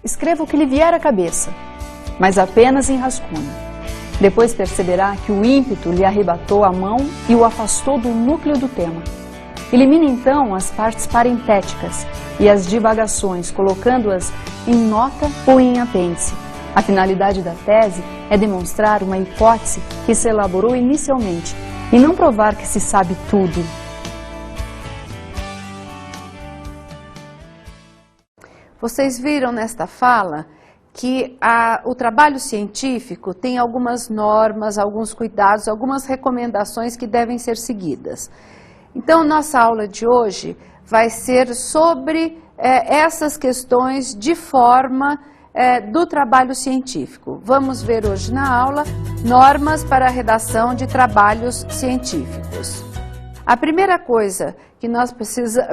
Escreva o que lhe vier à cabeça, mas apenas em rascunho. Depois perceberá que o ímpeto lhe arrebatou a mão e o afastou do núcleo do tema. Elimine então as partes parentéticas e as divagações, colocando-as em nota ou em apêndice. A finalidade da tese é demonstrar uma hipótese que se elaborou inicialmente e não provar que se sabe tudo. Vocês viram nesta fala que o trabalho científico tem algumas normas, alguns cuidados, algumas recomendações que devem ser seguidas. Então, nossa aula de hoje vai ser sobre essas questões de forma do trabalho científico. Vamos ver hoje na aula normas para a redação de trabalhos científicos. A primeira coisa que nós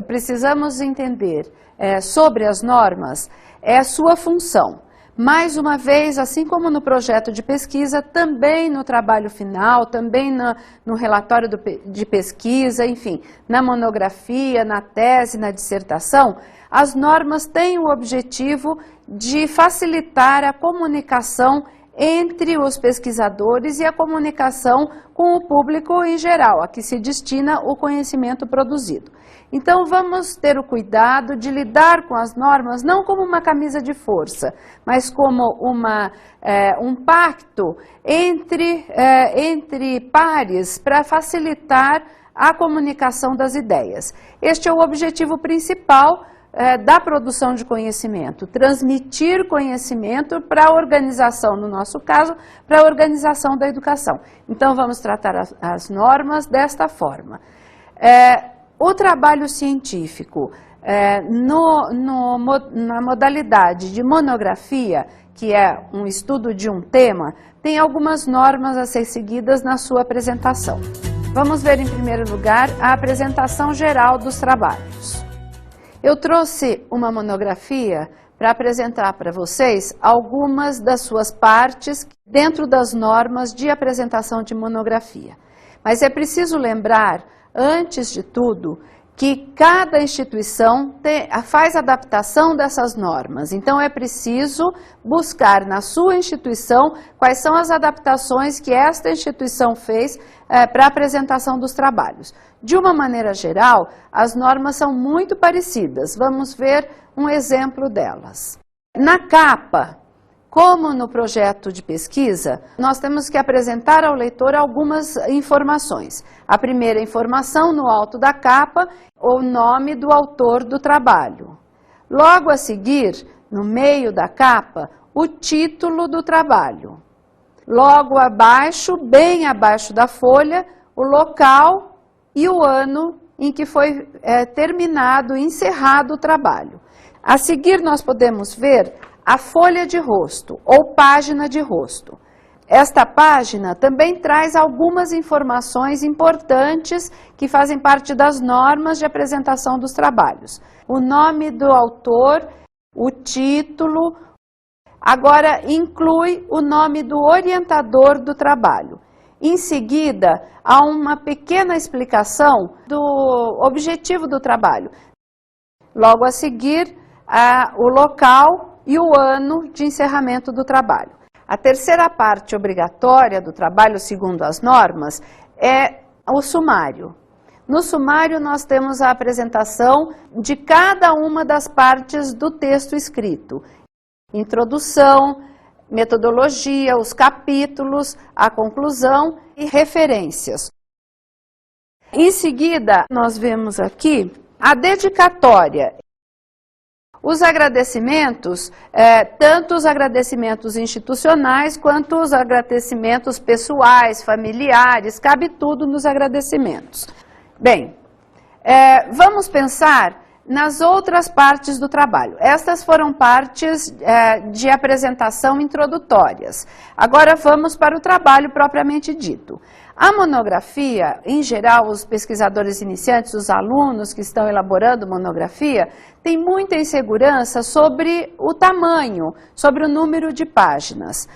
precisamos entender sobre as normas é a sua função. Mais uma vez, assim como no projeto de pesquisa, também no trabalho final, também no relatório de pesquisa, enfim, na monografia, na tese, na dissertação, as normas têm o objetivo de facilitar a comunicação entre os pesquisadores e a comunicação com o público em geral, a que se destina o conhecimento produzido. Então, vamos ter o cuidado de lidar com as normas não como uma camisa de força, mas como um pacto entre pares para facilitar a comunicação das ideias. Este é o objetivo principal da produção de conhecimento, transmitir conhecimento para a organização, no nosso caso, para a organização da educação. Então, vamos tratar as normas desta forma. O trabalho científico, na modalidade de monografia, que é um estudo de um tema, tem algumas normas a ser seguidas na sua apresentação. Vamos ver, em primeiro lugar, a apresentação geral dos trabalhos. Eu trouxe uma monografia para apresentar para vocês algumas das suas partes dentro das normas de apresentação de monografia. Mas é preciso lembrar, antes de tudo, que cada instituição faz adaptação dessas normas. Então, é preciso buscar na sua instituição quais são as adaptações que esta instituição fez para a apresentação dos trabalhos. De uma maneira geral, as normas são muito parecidas. Vamos ver um exemplo delas. Na capa, como no projeto de pesquisa, nós temos que apresentar ao leitor algumas informações. A primeira informação, no alto da capa, o nome do autor do trabalho. Logo a seguir, no meio da capa, o título do trabalho. Logo abaixo, bem abaixo da folha, o local e o ano em que foi terminado, encerrado o trabalho. A seguir, nós podemos ver a folha de rosto, ou página de rosto. Esta página também traz algumas informações importantes que fazem parte das normas de apresentação dos trabalhos. O nome do autor, o título, agora inclui o nome do orientador do trabalho. Em seguida, há uma pequena explicação do objetivo do trabalho. Logo a seguir, o local e o ano de encerramento do trabalho. A terceira parte obrigatória do trabalho, segundo as normas, é o sumário. No sumário, nós temos a apresentação de cada uma das partes do texto escrito. Introdução, metodologia, os capítulos, a conclusão e referências. Em seguida, nós vemos aqui a dedicatória. Os agradecimentos, tanto os agradecimentos institucionais quanto os agradecimentos pessoais, familiares, cabe tudo nos agradecimentos. Bem, vamos pensar nas outras partes do trabalho. Estas foram partes de apresentação introdutórias. Agora vamos para o trabalho propriamente dito. A monografia, em geral, os pesquisadores iniciantes, os alunos que estão elaborando monografia, têm muita insegurança sobre o tamanho, sobre o número de páginas.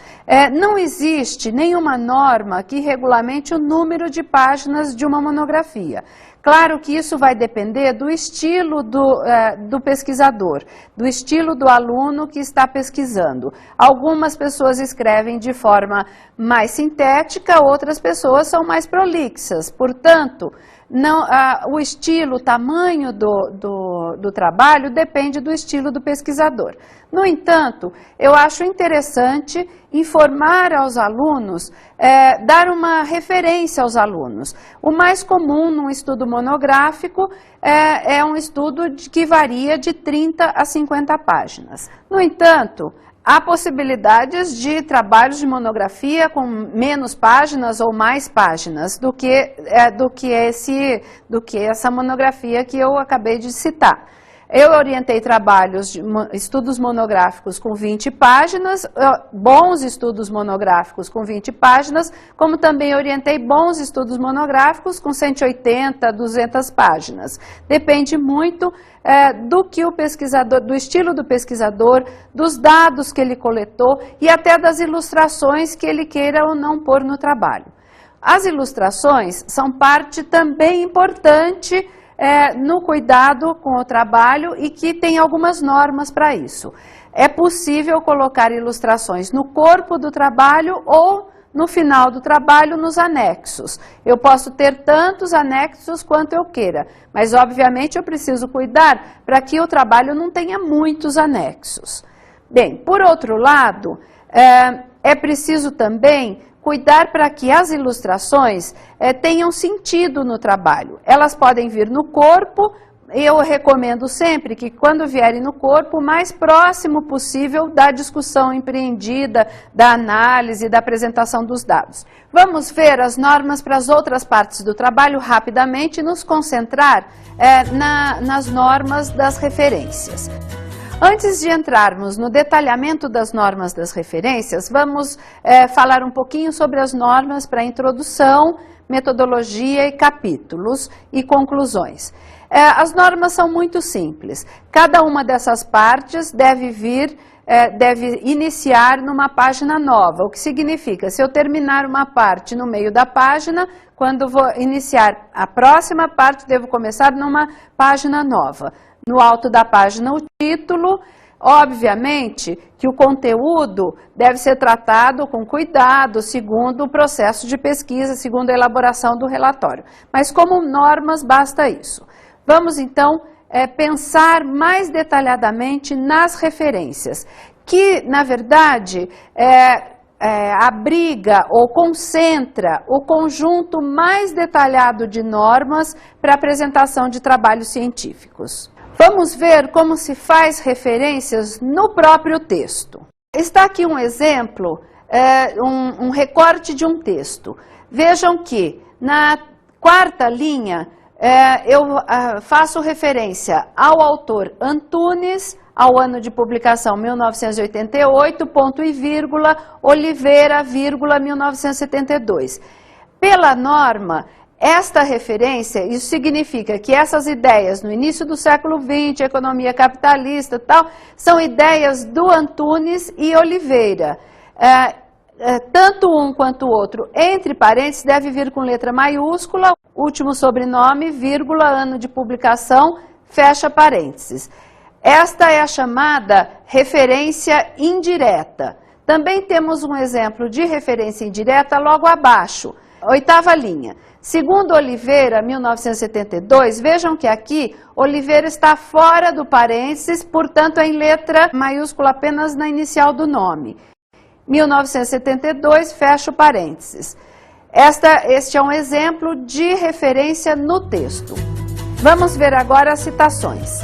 Não existe nenhuma norma que regulamente o número de páginas de uma monografia. Claro que isso vai depender do estilo do pesquisador, do estilo do aluno que está pesquisando. Algumas pessoas escrevem de forma mais sintética, outras pessoas são mais prolixas. Portanto, o estilo, o tamanho do trabalho depende do estilo do pesquisador. No entanto, eu acho interessante informar aos alunos, dar uma referência aos alunos. O mais comum num estudo monográfico é um estudo que varia de 30 a 50 páginas. No entanto, há possibilidades de trabalhos de monografia com menos páginas ou mais páginas do que essa monografia que eu acabei de citar. Eu orientei trabalhos de estudos monográficos com 20 páginas, bons estudos monográficos com 20 páginas, como também orientei bons estudos monográficos com 180, 200 páginas. Depende muito do que o pesquisador, do estilo do pesquisador, dos dados que ele coletou e até das ilustrações que ele queira ou não pôr no trabalho. As ilustrações são parte também importante no cuidado com o trabalho e que tem algumas normas para isso. É possível colocar ilustrações no corpo do trabalho ou no final do trabalho nos anexos. Eu posso ter tantos anexos quanto eu queira, mas obviamente eu preciso cuidar para que o trabalho não tenha muitos anexos. Bem, por outro lado, é preciso também cuidar para que as ilustrações tenham sentido no trabalho. Elas podem vir no corpo, eu recomendo sempre que quando vierem no corpo, o mais próximo possível da discussão empreendida, da análise, da apresentação dos dados. Vamos ver as normas para as outras partes do trabalho rapidamente e nos concentrar nas normas das referências. Antes de entrarmos no detalhamento das normas das referências, vamos falar um pouquinho sobre as normas para introdução, metodologia e capítulos e conclusões. As normas são muito simples. Cada uma dessas partes deve iniciar numa página nova, o que significa, se eu terminar uma parte no meio da página, quando vou iniciar a próxima parte, devo começar numa página nova. No alto da página, o título, obviamente que o conteúdo deve ser tratado com cuidado, segundo o processo de pesquisa, segundo a elaboração do relatório. Mas como normas, basta isso. Vamos então pensar mais detalhadamente nas referências, que na verdade abriga ou concentra o conjunto mais detalhado de normas para apresentação de trabalhos científicos. Vamos ver como se faz referências no próprio texto. Está aqui um exemplo, um recorte de um texto. Vejam que na quarta linha eu faço referência ao autor Antunes, ao ano de publicação 1988, ponto e vírgula, Oliveira, vírgula, 1972. Pela norma, esta referência, isso significa que essas ideias no início do século XX, economia capitalista, tal, são ideias do Antunes e Oliveira. Tanto um quanto o outro, entre parênteses, deve vir com letra maiúscula, último sobrenome, vírgula, ano de publicação, fecha parênteses. Esta é a chamada referência indireta. Também temos um exemplo de referência indireta logo abaixo, oitava linha. Segundo Oliveira, 1972, vejam que aqui Oliveira está fora do parênteses, portanto é em letra maiúscula apenas na inicial do nome. 1972, fecha o parênteses. Este é um exemplo de referência no texto. Vamos ver agora as citações.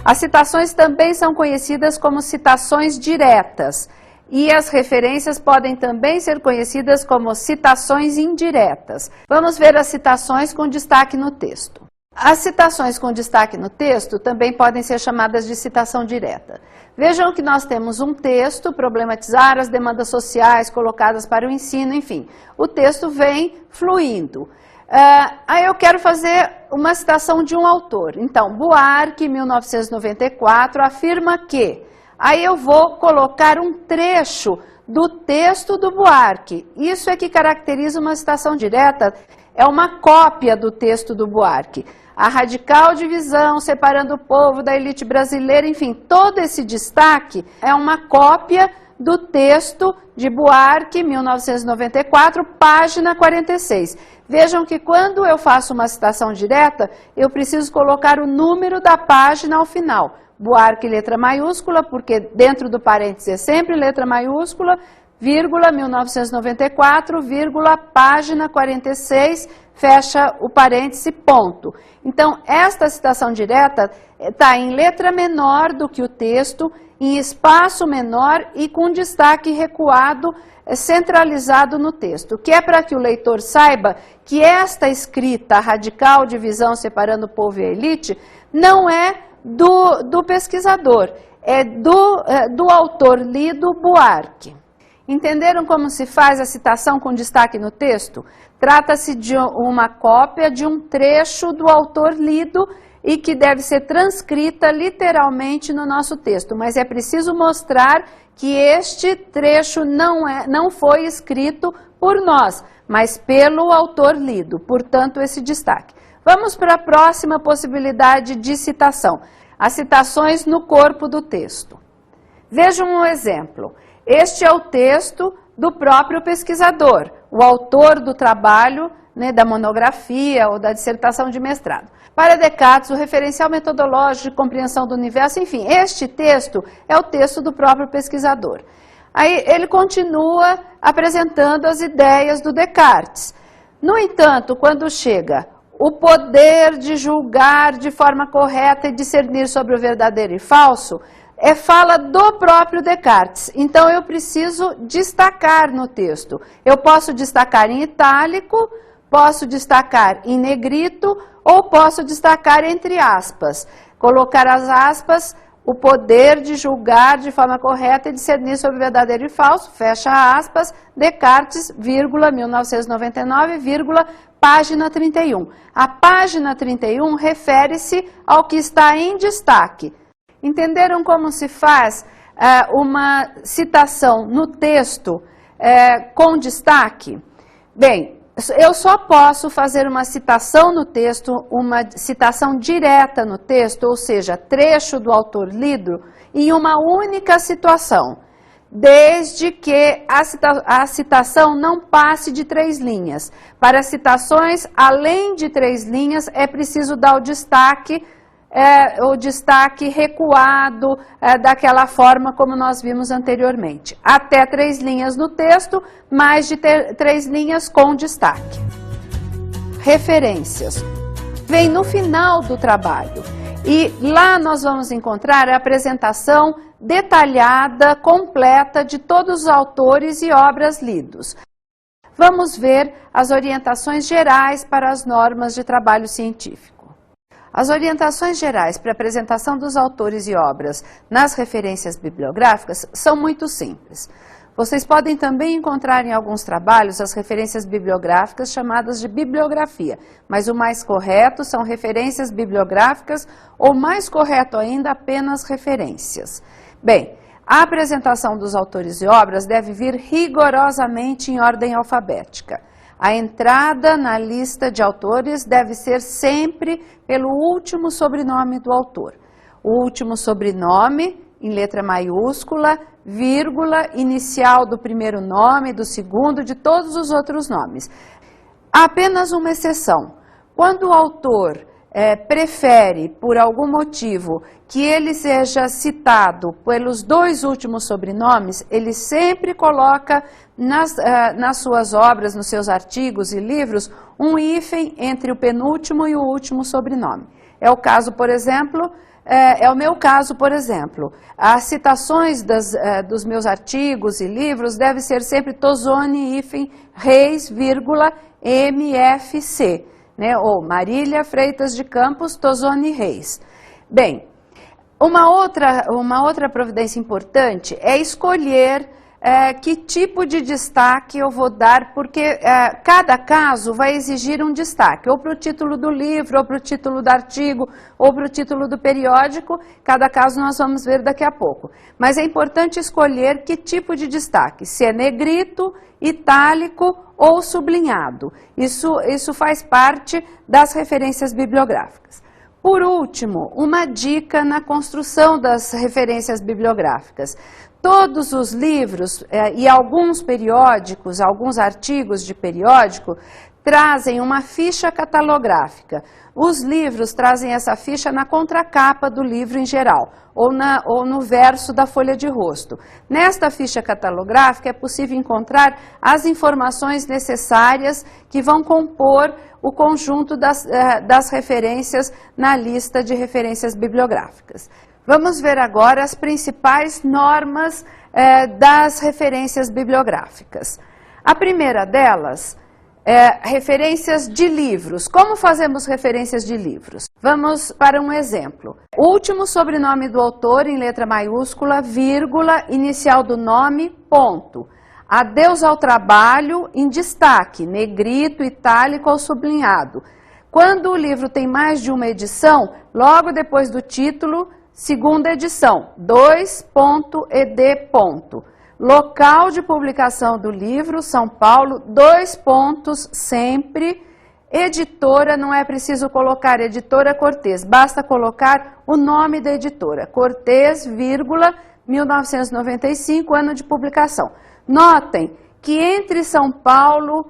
As citações também são conhecidas como citações diretas. E as referências podem também ser conhecidas como citações indiretas. Vamos ver as citações com destaque no texto. As citações com destaque no texto também podem ser chamadas de citação direta. Vejam que nós temos um texto, problematizar as demandas sociais colocadas para o ensino, enfim. O texto vem fluindo. Aí eu quero fazer uma citação de um autor. Então, Buarque, 1994, afirma que... Aí eu vou colocar um trecho do texto do Buarque. Isso é que caracteriza uma citação direta. é uma cópia do texto do Buarque. A radical divisão separando o povo da elite brasileira, enfim, todo esse destaque é uma cópia do texto de Buarque, 1994, página 46. Vejam que quando eu faço uma citação direta, eu preciso colocar o número da página ao final. Buarque, letra maiúscula, porque dentro do parênteses é sempre letra maiúscula, vírgula, 1994, vírgula, página 46, fecha o parêntese, ponto. Então, esta citação direta está em letra menor do que o texto, em espaço menor e com destaque recuado, centralizado no texto, que é para que o leitor saiba que esta escrita radical, divisão, separando o povo e a elite, não é do pesquisador, é do autor lido, Buarque. Entenderam como se faz a citação com destaque no texto? Trata-se de uma cópia de um trecho do autor lido e que deve ser transcrita literalmente no nosso texto, mas é preciso mostrar que este trecho não foi escrito por nós, mas pelo autor lido, portanto esse destaque. Vamos para a próxima possibilidade de citação, as citações no corpo do texto. Vejam um exemplo. Este é o texto do próprio pesquisador, o autor do trabalho, né, da monografia ou da dissertação de mestrado. Para Descartes, o referencial metodológico de compreensão do universo, enfim, este texto é o texto do próprio pesquisador. Aí ele continua apresentando as ideias do Descartes. No entanto, quando chega o poder de julgar de forma correta e discernir sobre o verdadeiro e falso, fala do próprio Descartes. Então, eu preciso destacar no texto. Eu posso destacar em itálico, posso destacar em negrito ou posso destacar entre aspas. Colocar as aspas, o poder de julgar de forma correta e discernir sobre o verdadeiro e falso, fecha aspas, Descartes, vírgula, 1999, vírgula, página 31. A página 31 refere-se ao que está em destaque. Entenderam como se faz uma citação no texto com destaque? Bem, eu só posso fazer uma citação no texto, uma citação direta no texto, ou seja, trecho do autor lido, em uma única situação, desde que a citação não passe de 3 linhas. Para citações além de 3 linhas, é preciso dar o destaque recuado, daquela forma como nós vimos anteriormente. Até 3 linhas no texto, mais de 3 linhas com destaque. Referências. Vem no final do trabalho. E lá nós vamos encontrar a apresentação detalhada, completa de todos os autores e obras lidos. Vamos ver as orientações gerais para as normas de trabalho científico. As orientações gerais para a apresentação dos autores e obras nas referências bibliográficas são muito simples. Vocês podem também encontrar em alguns trabalhos as referências bibliográficas chamadas de bibliografia, mas o mais correto são referências bibliográficas ou, mais correto ainda, apenas referências. Bem, a apresentação dos autores e obras deve vir rigorosamente em ordem alfabética. A entrada na lista de autores deve ser sempre pelo último sobrenome do autor. O último sobrenome, em letra maiúscula, vírgula, inicial do primeiro nome, do segundo, de todos os outros nomes. Há apenas uma exceção. Quando o autor prefere, por algum motivo, que ele seja citado pelos 2 últimos sobrenomes, ele sempre coloca nas suas obras, nos seus artigos e livros, um hífen entre o penúltimo e o último sobrenome. É o caso, por exemplo, é o meu caso, por exemplo. As citações dos meus artigos e livros devem ser sempre Tosoni, hífen, Reis, vírgula, MFC. Né, ou Marília Freitas de Campos, Tosoni Reis. Bem, uma outra providência importante é escolher que tipo de destaque eu vou dar, porque cada caso vai exigir um destaque, ou para o título do livro, ou para o título do artigo, ou para o título do periódico. Cada caso nós vamos ver daqui a pouco. Mas é importante escolher que tipo de destaque, se é negrito, itálico ou sublinhado. Isso faz parte das referências bibliográficas. Por último, uma dica na construção das referências bibliográficas. Todos os livros e alguns periódicos, alguns artigos de periódico, trazem uma ficha catalográfica. Os livros trazem essa ficha na contracapa do livro em geral, ou no verso da folha de rosto. Nesta ficha catalográfica é possível encontrar as informações necessárias que vão compor o conjunto das referências na lista de referências bibliográficas. Vamos ver agora as principais normas das referências bibliográficas. A primeira delas é referências de livros. Como fazemos referências de livros? Vamos para um exemplo. Último sobrenome do autor em letra maiúscula, vírgula, inicial do nome, ponto. Adeus ao trabalho em destaque, negrito, itálico ou sublinhado. Quando o livro tem mais de uma edição, logo depois do título, segunda edição, 2.ed. Local de publicação do livro, São Paulo, 2 pontos, sempre. Editora, não é preciso colocar Editora Cortez, basta colocar o nome da editora, Cortez, vírgula, 1995, ano de publicação. Notem que entre São Paulo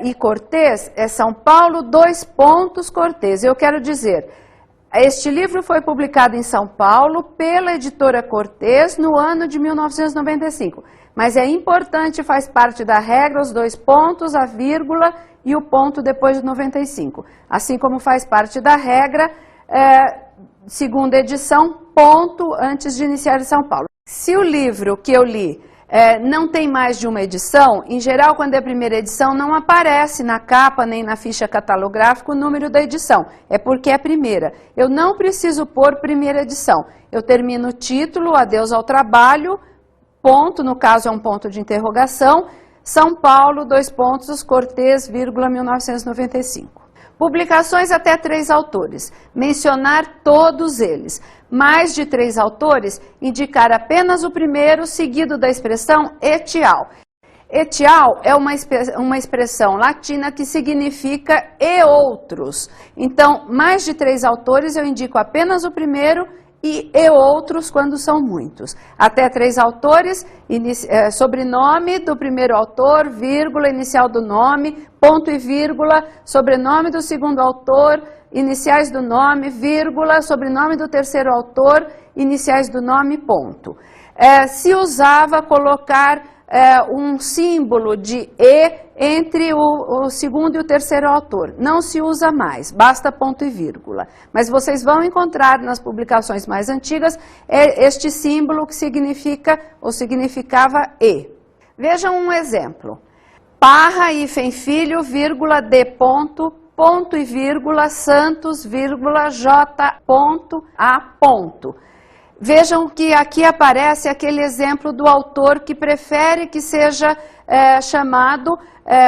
e Cortez, é São Paulo, 2 pontos, Cortez. Eu quero dizer, este livro foi publicado em São Paulo pela editora Cortez no ano de 1995. Mas é importante, faz parte da regra, os 2 pontos, a vírgula e o ponto depois de 95. Assim como faz parte da regra, segunda edição, ponto antes de iniciar em São Paulo. Se o livro que eu li não tem mais de uma edição, em geral, quando é a primeira edição, não aparece na capa nem na ficha catalográfica o número da edição. É porque é a primeira. Eu não preciso pôr primeira edição. Eu termino o título, Adeus ao trabalho, ponto, no caso é um ponto de interrogação, São Paulo, 2 pontos, Cortez, vírgula, 1995. Publicações até 3 autores, mencionar todos eles. Mais de 3 autores, indicar apenas o primeiro, seguido da expressão etial. Etial é uma expressão latina que significa e outros. Então, mais de 3 autores, eu indico apenas o primeiro e outros quando são muitos. Até 3 autores, sobrenome do primeiro autor, vírgula, inicial do nome, ponto e vírgula, sobrenome do segundo autor, iniciais do nome, vírgula, sobrenome do terceiro autor, iniciais do nome, ponto. Se usava colocar um símbolo de E entre o segundo e o terceiro autor. Não se usa mais, basta ponto e vírgula. Mas vocês vão encontrar nas publicações mais antigas este símbolo que significa ou significava E. Vejam um exemplo. Parra, hífen, filho, vírgula, D ponto, ponto e vírgula, Santos, vírgula, J ponto, A ponto. Vejam que aqui aparece aquele exemplo do autor que prefere que seja chamado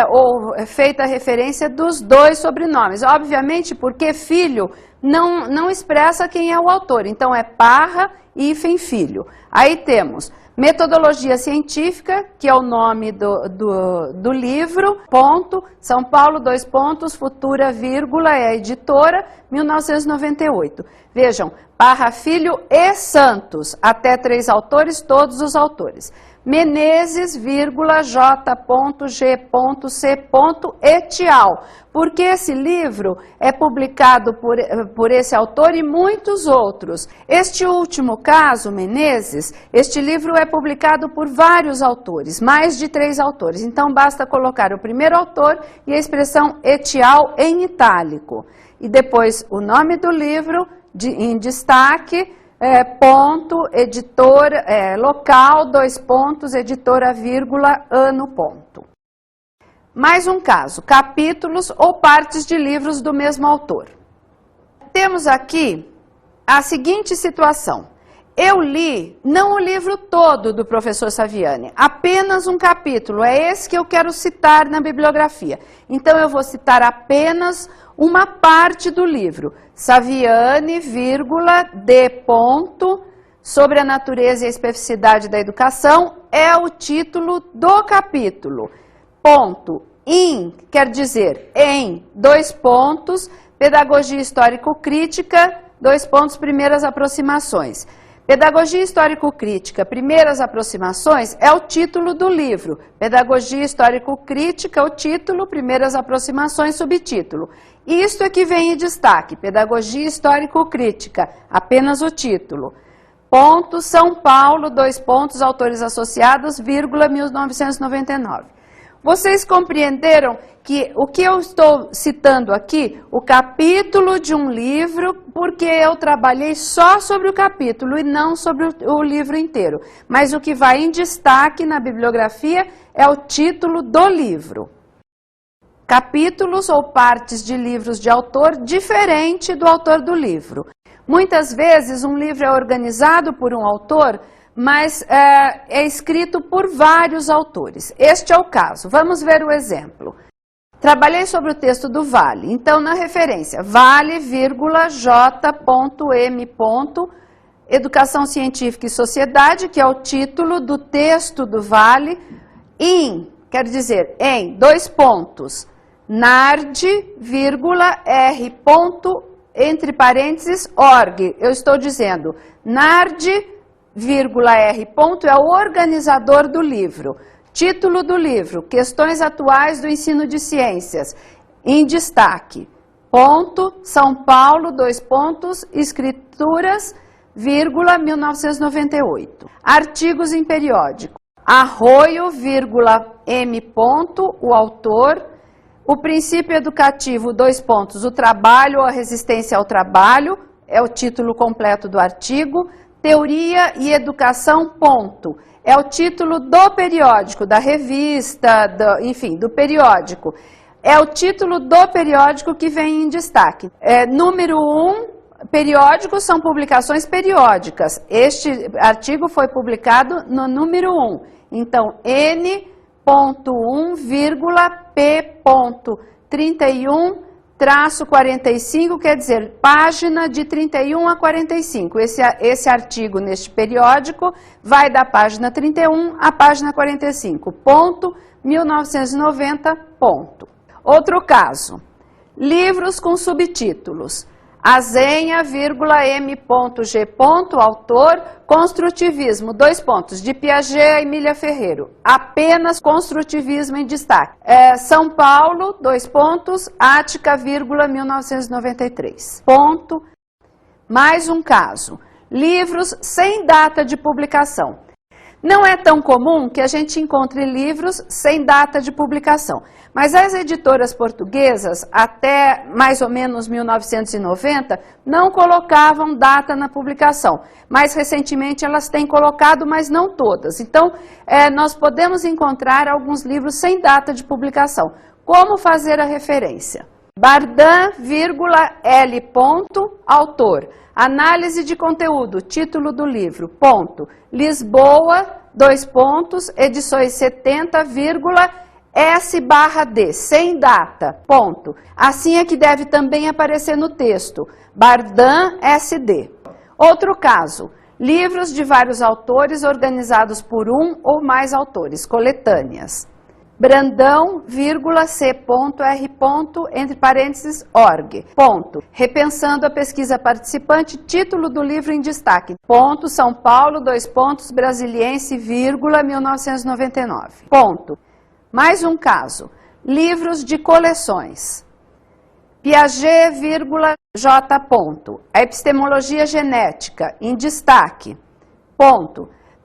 ou feita referência dos 2 sobrenomes. Obviamente porque filho não expressa quem é o autor. Então é Parra, hífen, filho. Aí temos metodologia científica, que é o nome do livro, ponto, São Paulo, 2 pontos, Futura, vírgula, é a editora, 1998. Vejam, Parra, Filho e Santos, até 3 autores, todos os autores. Menezes, vírgula, J.G.C. Etial, porque esse livro é publicado por esse autor e muitos outros. Este último caso, Menezes, este livro é publicado por vários autores, mais de 3 autores. Então basta colocar o primeiro autor e a expressão Etial em itálico. E depois o nome do livro em destaque, ponto, editora, local, 2 pontos, editora, vírgula, ano, ponto. Mais um caso, capítulos ou partes de livros do mesmo autor. Temos aqui a seguinte situação. Eu li, não o livro todo do professor Saviani, apenas um capítulo, é esse que eu quero citar na bibliografia. Então eu vou citar apenas uma parte do livro, Saviani, D. sobre a natureza e a especificidade da educação, é o título do capítulo. Ponto, quer dizer, em, pedagogia histórico-crítica, primeiras aproximações. Pedagogia histórico-crítica, primeiras aproximações, é o título do livro. Pedagogia histórico-crítica, o título, primeiras aproximações, subtítulo. Isto é que vem em destaque, pedagogia histórico-crítica, apenas o título. Ponto, São Paulo, autores associados, 1999. Vocês compreenderam que o que eu estou citando aqui, o capítulo de um livro, porque eu trabalhei só sobre o capítulo e não sobre o livro inteiro. Mas o que vai em destaque na bibliografia é o título do livro. Capítulos ou partes de livros de autor diferente do autor do livro. Muitas vezes um livro é organizado por um autor, mas é escrito por vários autores. Este é o caso. Vamos ver o exemplo. Trabalhei sobre o texto do Vale. Então, na referência, Vale, J.M. Educação Científica e Sociedade, que é o título do texto do Vale, quer dizer, NARD, R. entre parênteses, org. Eu estou dizendo, NARD, R. é o organizador do livro. Título do livro, Questões Atuais do Ensino de Ciências, em destaque. Ponto, São Paulo, Escrituras, 1998. Artigos em periódico. Arroio, M. O autor. O princípio educativo, o trabalho ou a resistência ao trabalho, é o título completo do artigo. Teoria e educação, é o título do periódico, da revista, do periódico. É o título do periódico que vem em destaque. Número 1, periódicos são publicações periódicas. Este artigo foi publicado no número 1. Então, N.1,P.31-45, quer dizer, página de 31 a 45. Esse artigo neste periódico vai da página 31 à página 45. Ponto, 1990, ponto. Outro caso, livros com subtítulos. Azenha, M.G. Autor, Construtivismo, de Piaget a Emília Ferreiro. Apenas construtivismo em destaque. São Paulo, Ática, 1993. Ponto. Mais um caso. Livros sem data de publicação. Não é tão comum que a gente encontre livros sem data de publicação, mas as editoras portuguesas, até mais ou menos 1990, não colocavam data na publicação. Mais recentemente elas têm colocado, mas não todas. Então, nós podemos encontrar alguns livros sem data de publicação. Como fazer a referência? Bardan, L. Autor. Análise de conteúdo, título do livro, Lisboa, edições 70, S/D, sem data, Assim é que deve também aparecer no texto, Bardan, SD. Outro caso, livros de vários autores organizados por um ou mais autores, coletâneas. Brandão, C.R. entre parênteses, org. Repensando a pesquisa participante, título do livro em destaque. São Paulo, Brasiliense, 1999. Mais um caso. Livros de coleções. Piaget, J. A epistemologia genética, em destaque.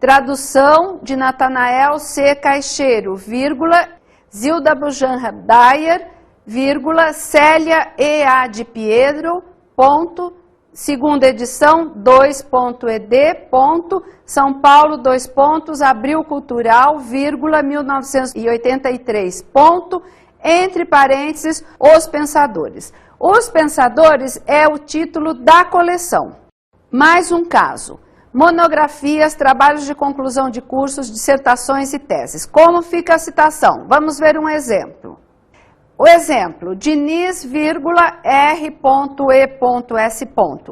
Tradução de Natanael C. Caixeiro, Zilda Bujanra Dyer, Célia E.A. de Piedro, segunda edição, 2.ed, São Paulo, Abril Cultural, 1983, entre parênteses, Os Pensadores. Os Pensadores é o título da coleção. Mais um caso. Monografias, trabalhos de conclusão de cursos, dissertações e teses. Como fica a citação? Vamos ver um exemplo. O exemplo, Diniz, R.E.S.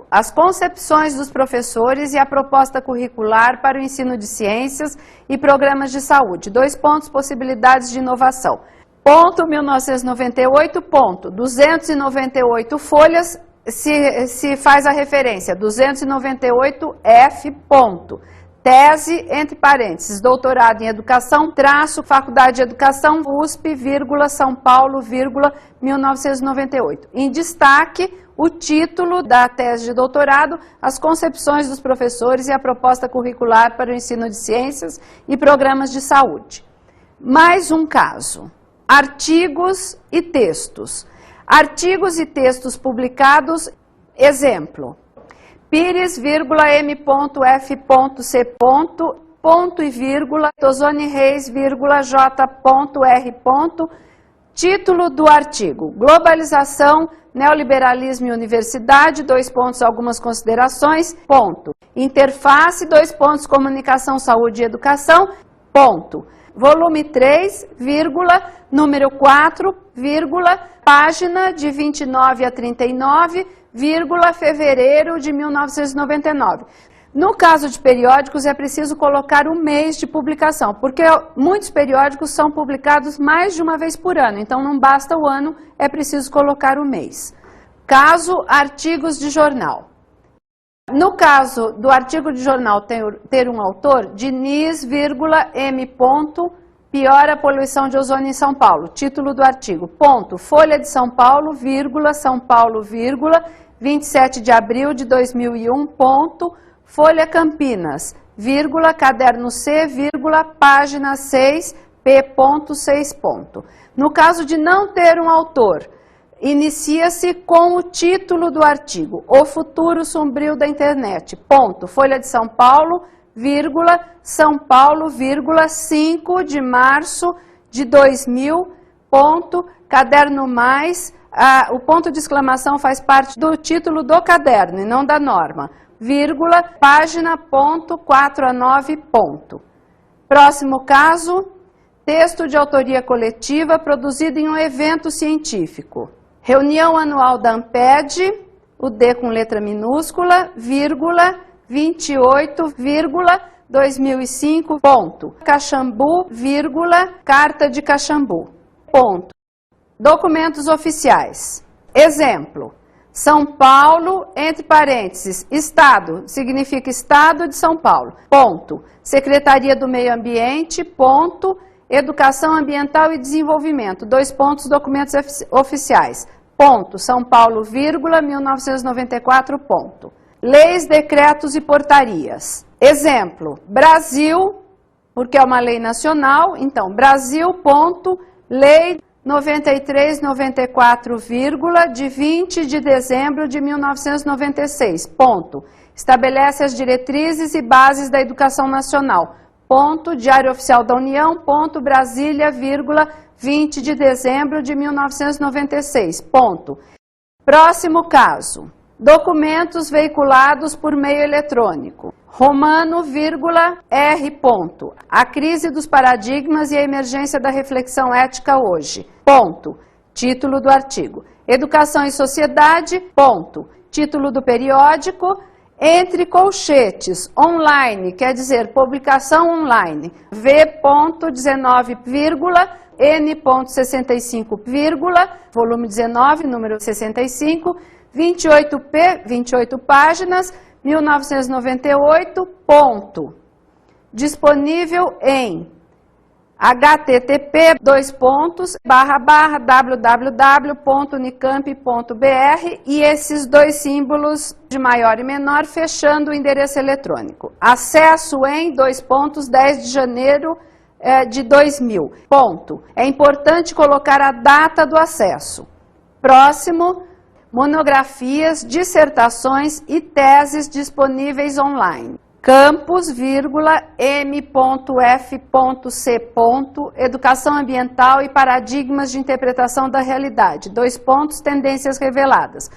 As concepções dos professores e a proposta curricular para o ensino de ciências e programas de saúde. 2 pontos, possibilidades de inovação. Ponto 1998, ponto 298 folhas, se faz a referência, 298F, ponto. Tese, entre parênteses, doutorado em educação, traço, Faculdade de Educação, USP, vírgula, São Paulo, vírgula, 1998. Em destaque, o título da tese de doutorado, as concepções dos professores e a proposta curricular para o ensino de ciências e programas de saúde. Mais um caso, artigos e textos. Artigos e textos publicados, exemplo. Pires, M.F.C. Ponto e vírgula, Tosoni Reis, vírgula, J.R. Título do artigo, Globalização, Neoliberalismo e Universidade, 2 pontos, algumas considerações, ponto. Interface, 2 pontos, Comunicação, Saúde e Educação, ponto. Volume 3, vírgula, número 4, vírgula, página de 29 a 39, vírgula, fevereiro de 1999. No caso de periódicos, é preciso colocar o mês de publicação, porque muitos periódicos são publicados mais de uma vez por ano, então não basta o ano, é preciso colocar o mês. Caso artigos de jornal. No caso do artigo de jornal ter um autor, Diniz, M. Piora a poluição de ozônio em São Paulo. Título do artigo, ponto, Folha de São Paulo, vírgula, São Paulo, vírgula, 27 de abril de 2001, ponto, Folha Campinas, vírgula, caderno C, vírgula, página 6, P.6. No caso de não ter um autor, inicia-se com o título do artigo, O Futuro Sombrio da Internet, ponto, Folha de São Paulo, vírgula, São Paulo, vírgula, 5 de março de 2000, ponto, caderno mais, o ponto de exclamação faz parte do título do caderno e não da norma, vírgula, página, ponto, 4 a 9, ponto. Próximo caso, texto de autoria coletiva produzido em um evento científico. Reunião anual da ANPED, o D com letra minúscula, vírgula, 28, 2005, ponto. Caxambu, vírgula, Carta de Caxambu, ponto. Documentos oficiais. Exemplo, São Paulo, entre parênteses, Estado, significa Estado de São Paulo, ponto. Secretaria do Meio Ambiente, ponto. Educação Ambiental e Desenvolvimento, 2 pontos, documentos oficiais, ponto. São Paulo, vírgula, 1994, ponto. Leis, decretos e portarias. Exemplo, Brasil, porque é uma lei nacional, então, Brasil, ponto, lei 9394, vírgula, de 20 de dezembro de 1996, ponto. Estabelece as diretrizes e bases da educação nacional, ponto, Diário Oficial da União, ponto, Brasília, vírgula, 20 de dezembro de 1996, ponto. Próximo caso. Documentos veiculados por meio eletrônico. Romano, vírgula, R. Ponto. A crise dos paradigmas e a emergência da reflexão ética hoje. Ponto. Título do artigo. Educação e sociedade. Ponto. Título do periódico. Entre colchetes, online, quer dizer, publicação online. V.19, N.65, volume 19, número 65, 28P, 28 páginas, 1998, ponto. Disponível em http://www.unicamp.br e esses 2 símbolos de maior e menor fechando o endereço eletrônico. Acesso em 10 de janeiro de 2000. Ponto. É importante colocar a data do acesso. Próximo, monografias, dissertações e teses disponíveis online. Campus, M.F.C. Educação Ambiental e Paradigmas de Interpretação da Realidade. Tendências reveladas.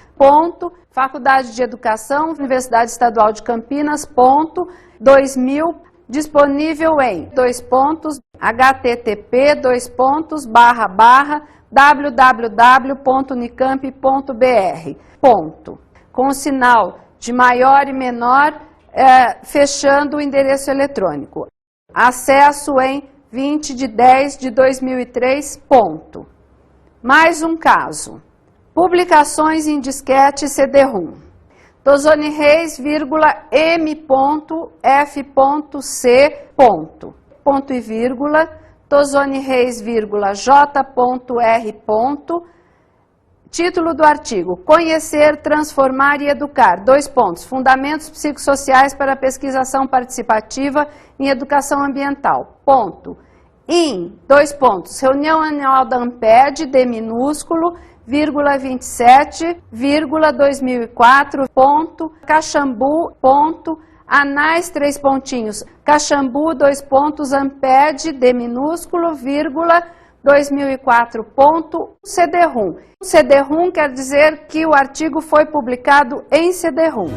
Faculdade de Educação, Universidade Estadual de Campinas. 2000, disponível em http://www.unicamp.br. Com o sinal de maior e menor, fechando o endereço eletrônico. Acesso em 20/10/2003. Mais um caso. Publicações em disquete CD-ROM. Tozoni Reis, M.F.C. Ponto e vírgula. Tozoni Reis, J.R. Título do artigo: Conhecer, Transformar e Educar. Fundamentos psicossociais para a pesquisação participativa em educação ambiental. Reunião anual da ANPED, D minúsculo, 27,2004. Caxambu. Anais, Caxambu, ANPED, D minúsculo, 2004. CD-ROM. CD-ROM quer dizer que o artigo foi publicado em CD-ROM.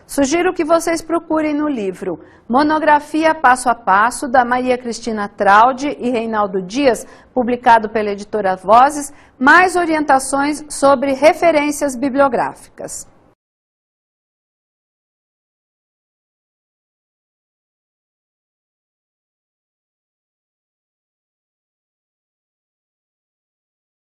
Sugiro que vocês procurem no livro Monografia Passo a Passo, da Maria Cristina Traude e Reinaldo Dias, publicado pela editora Vozes, mais orientações sobre referências bibliográficas.